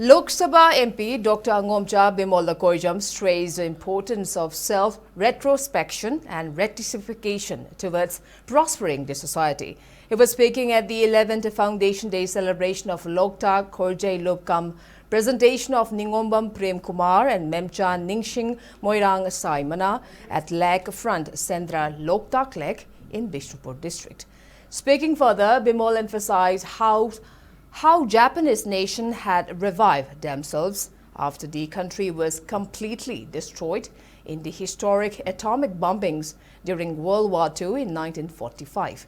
Lok Sabha MP Dr. Bimol Akoijam stressed the importance of self-retrospection and rectification towards prospering the society. He was speaking at the 11th Foundation Day celebration of Loktak Khorjai Lopkam, presentation of Ningombam Prem Kumar and Memcha Ningsing Moirang Saimana at Lake Front Sendra Loktak Lake in Bishnupur district. Speaking further, Bimol emphasized how Japanese nation had revived themselves after the country was completely destroyed in the historic atomic bombings during World War II in 1945.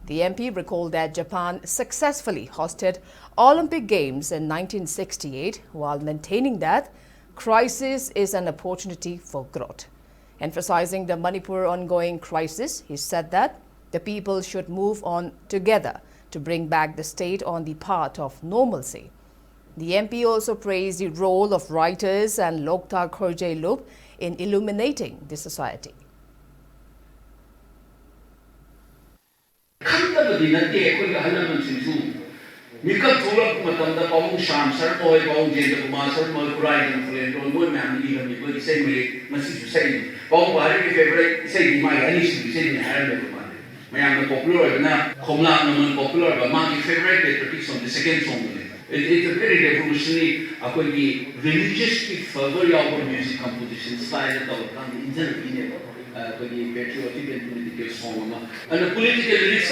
The MP recalled that Japan successfully hosted Olympic Games in 1968 while maintaining that crisis is an opportunity for growth. Emphasizing the Manipur ongoing crisis, he said that the people should move on together to bring back the state on the path of normalcy. The MP also praised the role of writers and Loktak Khorjai Lop in illuminating the society. Mayam popular na Komla naman popular but my favorite patriotic song the second song it's a very revolutionary Akoijam religiously fervor yaw music composition style of the Indian Akoijam patriotic and political song and the political lyrics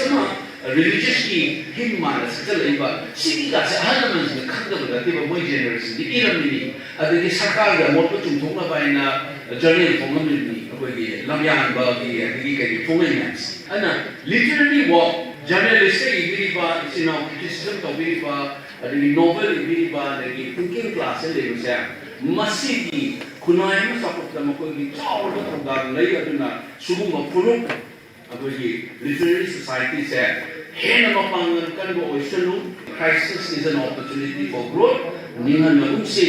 religiously hymn manas but city ka sa halaman sa kanda ba mo generation the iram ni adagi sarkar ga mo chung thong na bai na journal phong ni Akoijam lamyan ba gi adagi kai phong ni ana literally what journalists say ibiriba criticism to ibiriba the novel ibiriba the thinking class le sa masigi kunai ma support da ko gi chaw da program lai aduna subu ma pulung aboi literary society say hena ma pangan kan go oisanu crisis is an opportunity for growth ningan na umsi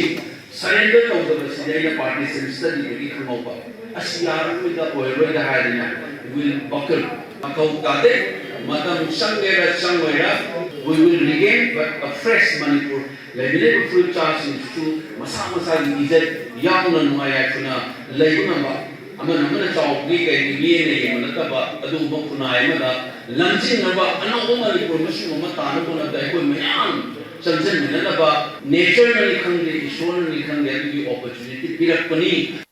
surrender to the Syria party study the khangau asiya with the oil the hadina will buckle we will regain but a fresh Manipur. Level fruit charge into Masa is young and my actual labor. Amana Chow, we can be in Manataba, Aduba Kunai, lunching about an only promotion of Matana of the Equipment. Something nature really can be shown, we can get the opportunity.